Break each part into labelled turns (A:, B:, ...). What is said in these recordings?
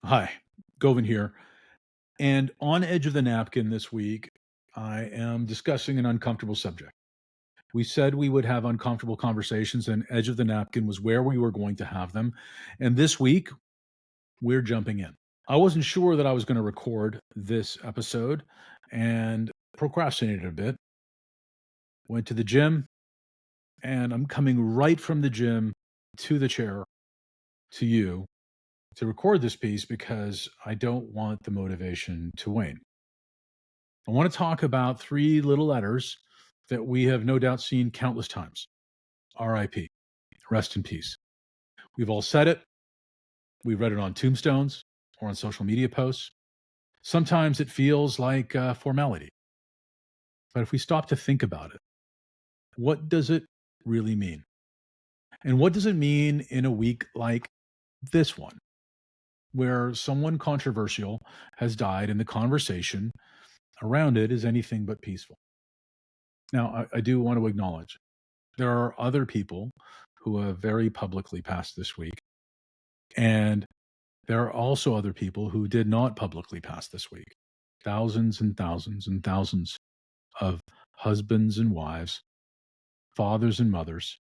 A: Hi, Govin here. And on Edge of the Napkin this week, I am discussing an uncomfortable subject. We said we would have uncomfortable conversations, and Edge of the Napkin was where we were going to have them. And this week, we're jumping in. I wasn't sure that I was going to record this episode and procrastinated a bit. Went to the gym, and I'm coming right from the gym to the chair to you to record this piece because I don't want the motivation to wane. I want to talk about three little letters that we have no doubt seen countless times. RIP, rest in peace. We've all said it. We've read it on tombstones or on social media posts. Sometimes it feels like a formality. But if we stop to think about it, what does it really mean? And what does it mean in a week like this one, where someone controversial has died and the conversation around it is anything but peaceful? Now, I do want to acknowledge there are other people who have very publicly passed this week, and there are also other people who did not publicly pass this week. Thousands and thousands and thousands of husbands and wives, fathers and mothers,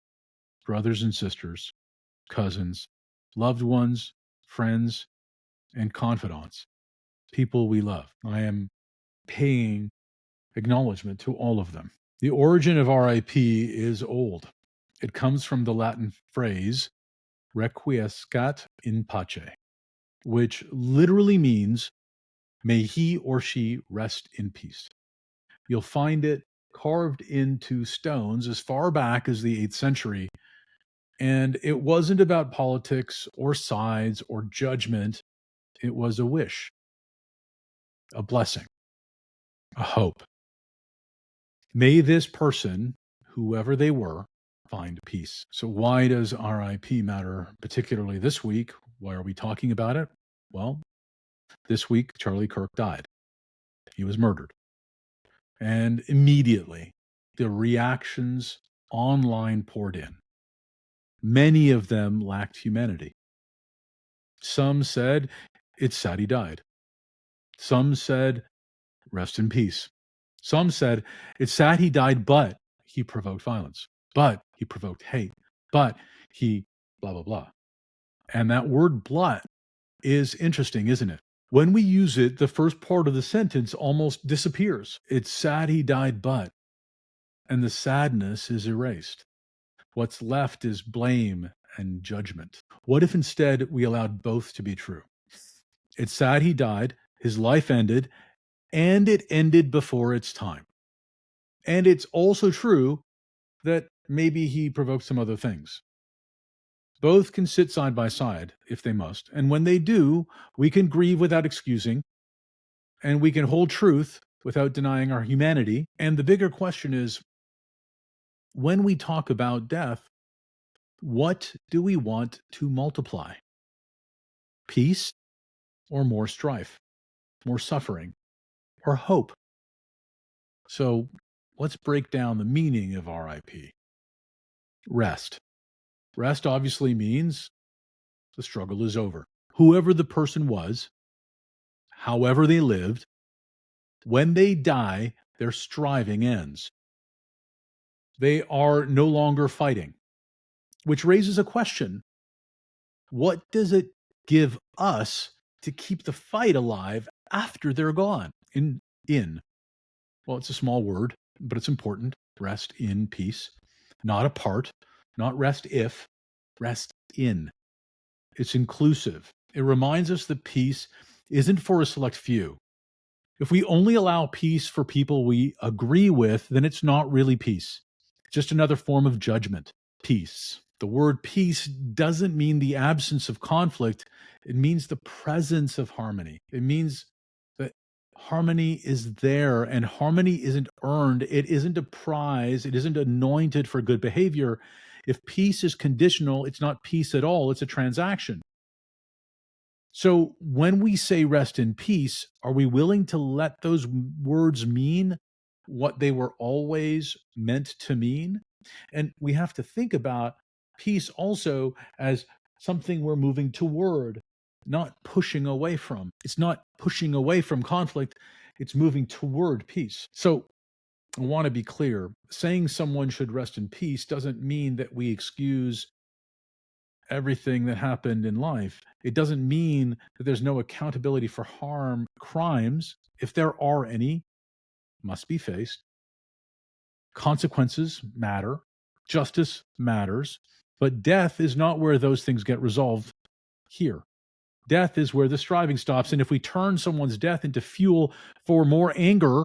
A: brothers and sisters, cousins, loved ones, friends, and confidants, people we love. I am paying acknowledgement to all of them. The origin of RIP is old. It comes from the Latin phrase requiescat in pace, which literally means may he or she rest in peace. You'll find it carved into stones as far back as the 8th century. And it wasn't about politics or sides or judgment. It was a wish, a blessing, a hope. May this person, whoever they were, find peace. So, why does RIP matter, particularly this week? Why are we talking about it? Well, this week, Charlie Kirk died. He was murdered. And immediately, the reactions online poured in. Many of them lacked humanity. Some said, it's sad he died. Some said, rest in peace. Some said, it's sad he died, but he provoked violence, but he provoked hate, but he blah, blah, blah. And that word "but" is interesting, isn't it? When we use it, the first part of the sentence almost disappears. It's sad he died, but, and the sadness is erased. What's left is blame and judgment. What if instead we allowed both to be true? It's sad he died, his life ended, and it ended before its time. And it's also true that maybe he provoked some other things. Both can sit side by side if they must. And when they do, we can grieve without excusing, and we can hold truth without denying our humanity. And the bigger question is, when we talk about death, what do we want to multiply? Peace or more strife, more suffering, or hope? So let's break down the meaning of RIP. Rest. Rest obviously means the struggle is over. Whoever the person was, however they lived, when they die, their striving ends. They are no longer fighting, which raises a question. What does it give us to keep the fight alive after they're gone? In. Well, it's a small word, but it's important. Rest in peace. Not apart, not rest if, rest in. It's inclusive. It reminds us that peace isn't for a select few. If we only allow peace for people we agree with, then it's not really peace. It's just another form of judgment. Peace. The word peace doesn't mean the absence of conflict. It means the presence of harmony. It means that harmony is there, and harmony isn't earned. It isn't a prize. It isn't anointed for good behavior. If peace is conditional, it's not peace at all. It's a transaction. So when we say rest in peace, are we willing to let those words mean what they were always meant to mean? And we have to think about peace also as something we're moving toward, not pushing away from. It's not pushing away from conflict, it's moving toward peace. So I want to be clear. Saying someone should rest in peace doesn't mean that we excuse everything that happened in life. It doesn't mean that there's no accountability for harm. Crimes, if there are any, must be faced. Consequences matter. Justice matters. But death is not where those things get resolved here. Death is where the striving stops. And if we turn someone's death into fuel for more anger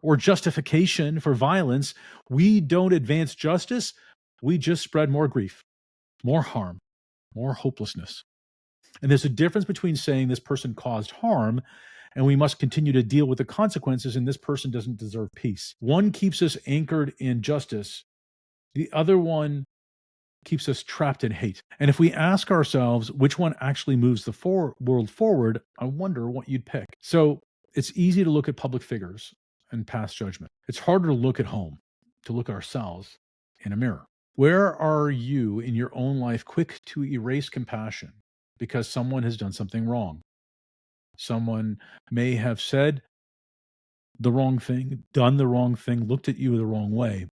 A: or justification for violence, we don't advance justice. We just spread more grief, more harm, more hopelessness. And there's a difference between saying this person caused harm and we must continue to deal with the consequences and this person doesn't deserve peace. One keeps us anchored in justice, the other one keeps us trapped in hate. And if we ask ourselves which one actually moves the world forward, I wonder what you'd pick. So it's easy to look at public figures and pass judgment. It's harder to look at home, to look at ourselves in a mirror. Where are you in your own life quick to erase compassion because someone has done something wrong? Someone may have said the wrong thing, done the wrong thing, looked at you the wrong way.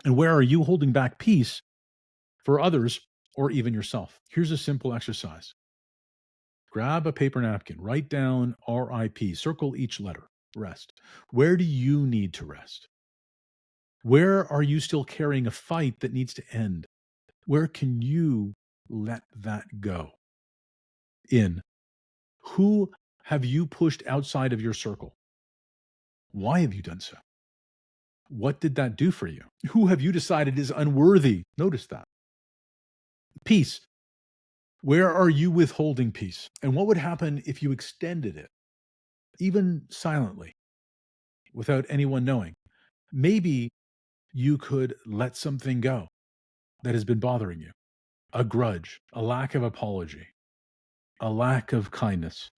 A: And where are you holding back peace for others or even yourself? Here's a simple exercise. Grab a paper napkin, write down RIP, circle each letter, rest. Where do you need to rest? Where are you still carrying a fight that needs to end? Where can you let that go? Who have you pushed outside of your circle? Why have you done so? What did that do for you? Who have you decided is unworthy? Notice that. Peace. Where are you withholding peace? And what would happen if you extended it, even silently, without anyone knowing? Maybe you could let something go that has been bothering you. A grudge, a lack of apology, a lack of kindness,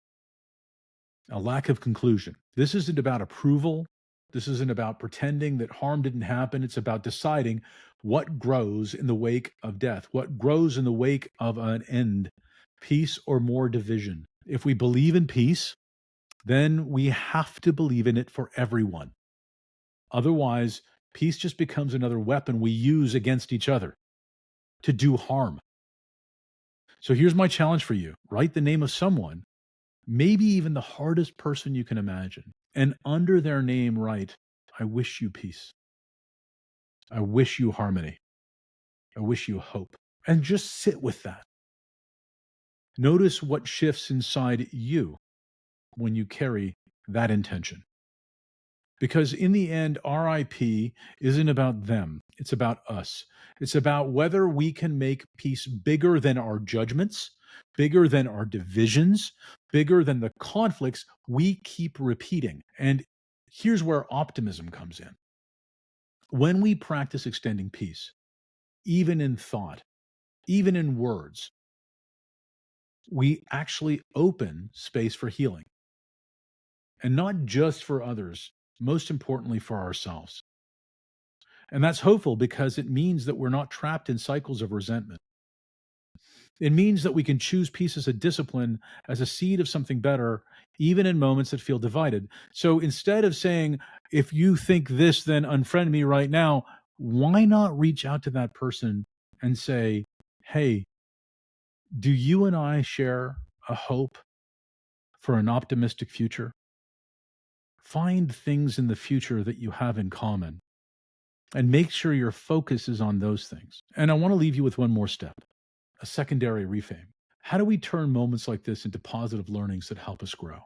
A: a lack of conclusion. This isn't about approval. This isn't about pretending that harm didn't happen. It's about deciding what grows in the wake of death, what grows in the wake of an end, peace or more division. If we believe in peace, then we have to believe in it for everyone. Otherwise, peace just becomes another weapon we use against each other to do harm. So here's my challenge for you. Write the name of someone, maybe even the hardest person you can imagine, and under their name write, I wish you peace. I wish you harmony. I wish you hope. And just sit with that. Notice what shifts inside you when you carry that intention. Because in the end, RIP isn't about them. It's about us. It's about whether we can make peace bigger than our judgments, bigger than our divisions, bigger than the conflicts we keep repeating. And here's where optimism comes in. When we practice extending peace, even in thought, even in words, we actually open space for healing. And not just for others, most importantly for ourselves. And that's hopeful because it means that we're not trapped in cycles of resentment. It means that we can choose peace as a discipline, as a seed of something better, even in moments that feel divided. So instead of saying, if you think this, then unfriend me right now, why not reach out to that person and say, hey, do you and I share a hope for an optimistic future? Find things in the future that you have in common and make sure your focus is on those things. And I want to leave you with one more step, a secondary reframe. How do we turn moments like this into positive learnings that help us grow?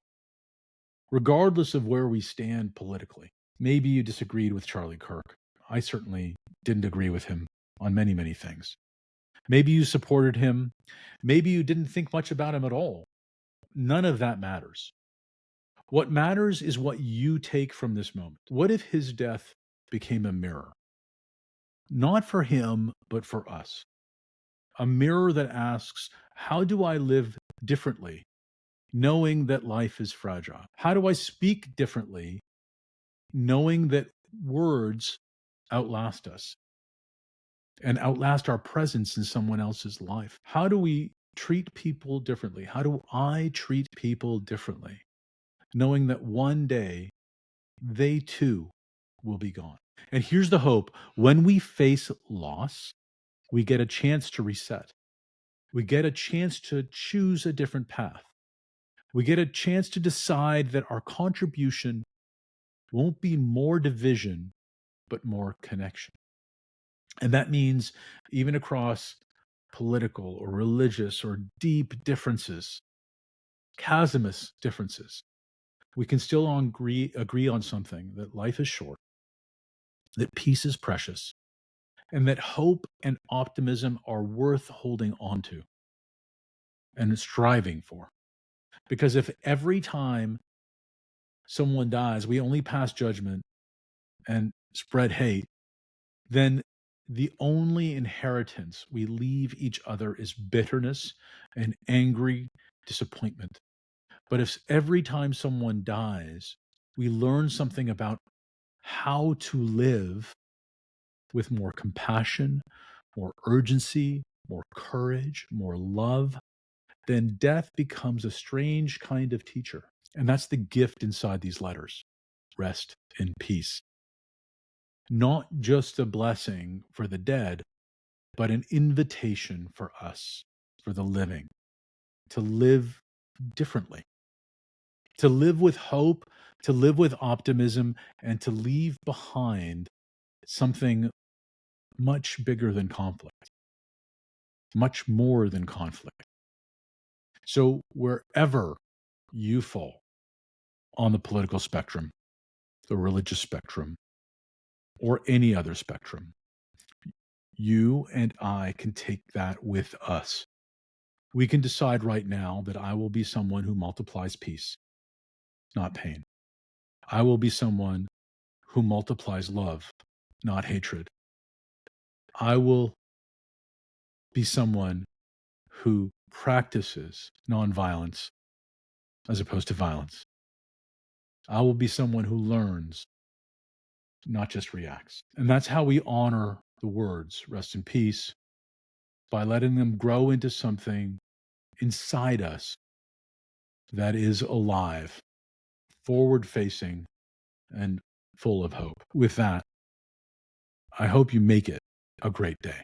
A: Regardless of where we stand politically, maybe you disagreed with Charlie Kirk. I certainly didn't agree with him on many, many things. Maybe you supported him. Maybe you didn't think much about him at all. None of that matters. What matters is what you take from this moment. What if his death became a mirror? Not for him, but for us. A mirror that asks, how do I live differently, knowing that life is fragile? How do I speak differently, knowing that words outlast us and outlast our presence in someone else's life? How do we treat people differently? How do I treat people differently? Knowing that one day they too will be gone. And here's the hope: when we face loss, we get a chance to reset. We get a chance to choose a different path. We get a chance to decide that our contribution won't be more division, but more connection. And that means even across political or religious or deep differences, chasmous differences, we can still agree on something: that life is short, that peace is precious, and that hope and optimism are worth holding on to and striving for. Because if every time someone dies, we only pass judgment and spread hate, then the only inheritance we leave each other is bitterness and angry disappointment. But if every time someone dies, we learn something about how to live with more compassion, more urgency, more courage, more love, then death becomes a strange kind of teacher. And that's the gift inside these letters: rest in peace. Not just a blessing for the dead, but an invitation for us, for the living, to live differently, to live with hope, to live with optimism, and to leave behind something much bigger than conflict, much more than conflict. So, wherever you fall on the political spectrum, the religious spectrum, or any other spectrum, you and I can take that with us. We can decide right now that I will be someone who multiplies peace, not pain. I will be someone who multiplies love, not hatred. I will be someone who practices nonviolence as opposed to violence. I will be someone who learns, not just reacts. And that's how we honor the words rest in peace, by letting them grow into something inside us that is alive, forward facing, and full of hope. With that, I hope you make it a great day.